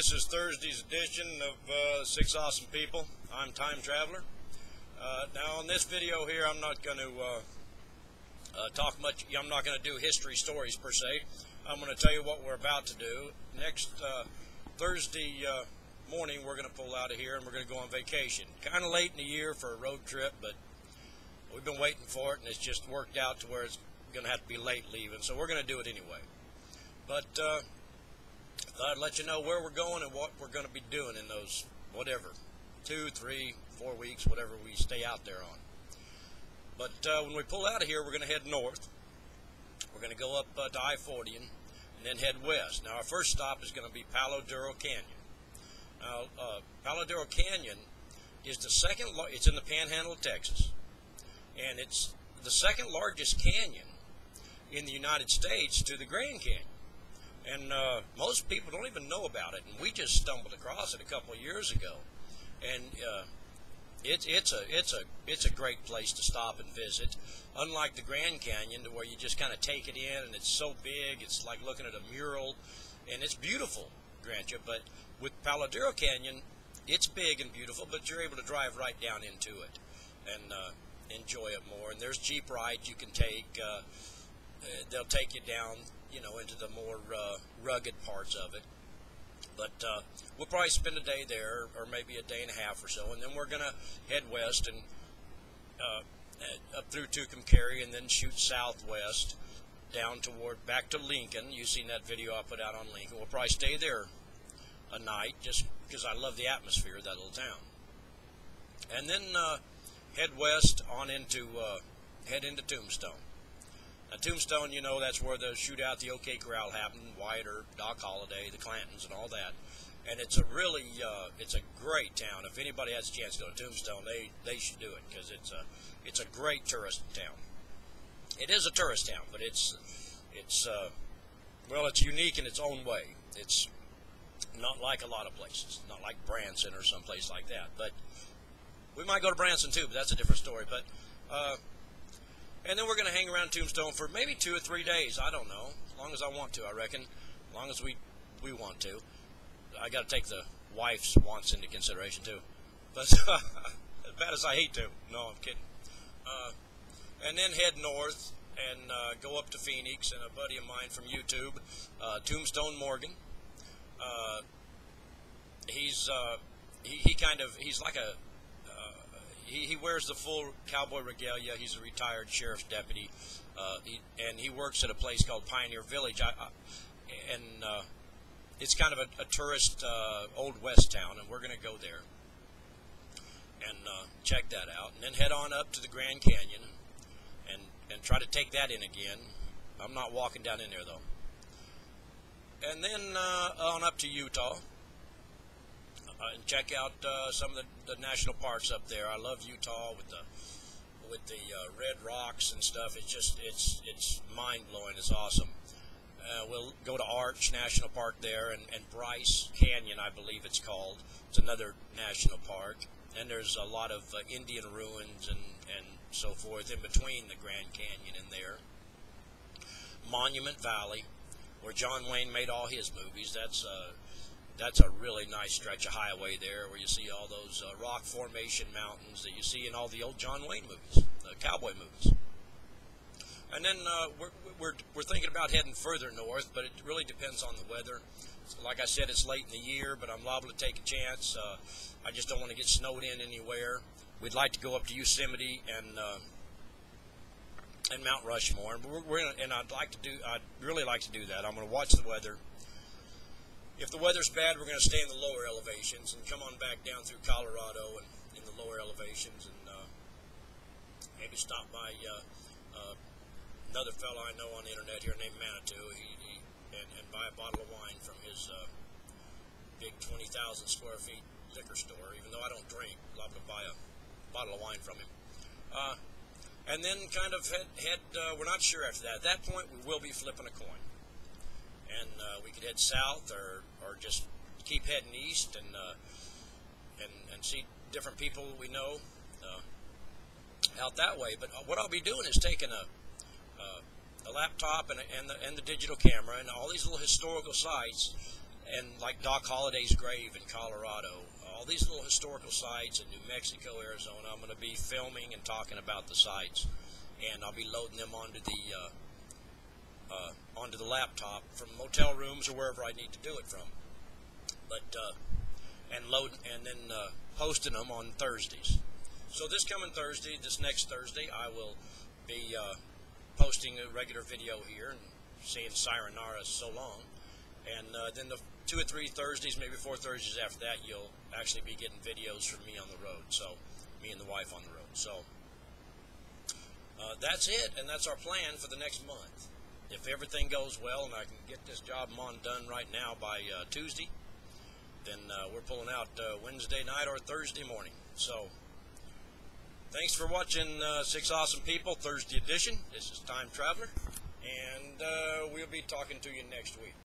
This is Thursday's edition of 6 Awesome People. I'm Time Traveler. Now on this video here, I'm not going to talk much. I'm not going to do history stories per se. I'm going to tell you what we're about to do. Next Thursday morning, we're going to pull out of here and we're going to go on vacation. Kind of late in the year for a road trip, but we've been waiting for it, and it's just worked out to where it's going to have to be late leaving, so we're going to do it anyway. But I'd let you know where we're going and what we're going to be doing in those, whatever, 2, 3, 4 weeks, whatever we stay out there on. But when we pull out of here, we're going to head north. We're going to go up to I-40 and then head west. Now, our first stop is going to be Palo Duro Canyon. Now, Palo Duro Canyon is the second, it's in the Panhandle of Texas, and it's the second largest canyon in the United States to the Grand Canyon. And most people don't even know about it, and we just stumbled across it a couple of years ago. And it's a great place to stop and visit. Unlike the Grand Canyon, to where you just kind of take it in, and it's so big, it's like looking at a mural, and it's beautiful, grant you. But with Palo Duro Canyon, it's big and beautiful, but you're able to drive right down into it and enjoy it more. And there's Jeep rides you can take. They'll take you down, you know, into the more rugged parts of it. But we'll probably spend a day there, or maybe a day and a half or so, and then we're going to head west and up through Tucumcari, and then shoot southwest down toward back to Lincoln. You've seen that video I put out on Lincoln. We'll probably stay there a night just because I love the atmosphere of that little town. And then head west on into head into Tombstone. Now, Tombstone, you know, that's where the shootout, the OK Corral happened. Wyatt Earp, Doc Holliday, the Clantons, and all that. And it's a really, it's a great town. If anybody has a chance to go to Tombstone, they should do it, because it's a great tourist town. It is a tourist town, but it's unique in its own way. It's not like a lot of places, not like Branson or someplace like that. But we might go to Branson too, but that's a different story. But and then we're going to hang around Tombstone for maybe 2 or 3 days. I don't know. As long as I want to, I reckon. As long as we want to. I got to take the wife's wants into consideration too. But as bad as I hate to. No, I'm kidding. And then head north and go up to Phoenix. And a buddy of mine from YouTube, Tombstone Morgan. He's like a he wears the full cowboy regalia. He's a retired sheriff's deputy, and he works at a place called Pioneer Village. It's kind of a tourist Old West town, and we're going to go there and check that out, and then head on up to the Grand Canyon and try to take that in again. I'm not walking down in there, though. And then on up to Utah. And check out some of the national parks up there. I love Utah with the red rocks and stuff. It's mind blowing. It's awesome. We'll go to Arch National Park there, and Bryce Canyon, I believe it's called. It's another national park. And there's a lot of Indian ruins and so forth in between the Grand Canyon and there. Monument Valley, where John Wayne made all his movies. That's a really nice stretch of highway there, where you see all those rock formation mountains that you see in all the old John Wayne movies, the cowboy movies. And then we're thinking about heading further north, but it really depends on the weather. So like I said, it's late in the year, but I'm liable to take a chance. I just don't want to get snowed in anywhere. We'd like to go up to Yosemite and Mount Rushmore, and I'd really like to do that. I'm going to watch the weather. If the weather's bad, we're going to stay in the lower elevations and come on back down through Colorado and in the lower elevations, and maybe stop by another fellow I know on the internet here named Manitou, and buy a bottle of wine from his big 20,000 square feet liquor store. Even though I don't drink, I'd love to buy a bottle of wine from him. And then kind of head we're not sure after that. At that point, we will be flipping a coin. And we could head south, or just keep heading east and see different people we know out that way. But what I'll be doing is taking a laptop and the digital camera and all these little historical sites and like Doc Holliday's grave in Colorado, all these little historical sites in New Mexico, Arizona. I'm going to be filming and talking about the sites, and I'll be loading them onto the laptop from motel rooms or wherever I need to do it from. But and then posting them on Thursdays. So this coming Thursday, this next Thursday, I will be posting a regular video here and saying sayonara so long. And then the 2 or 3 Thursdays, maybe 4 Thursdays after that, you'll actually be getting videos from me on the road. So, me and the wife on the road. So, that's it, and that's our plan for the next month. If everything goes well and I can get this job done right now by Tuesday, then we're pulling out Wednesday night or Thursday morning. So, thanks for watching 6 Awesome People, Thursday edition. This is Time Traveler, and we'll be talking to you next week.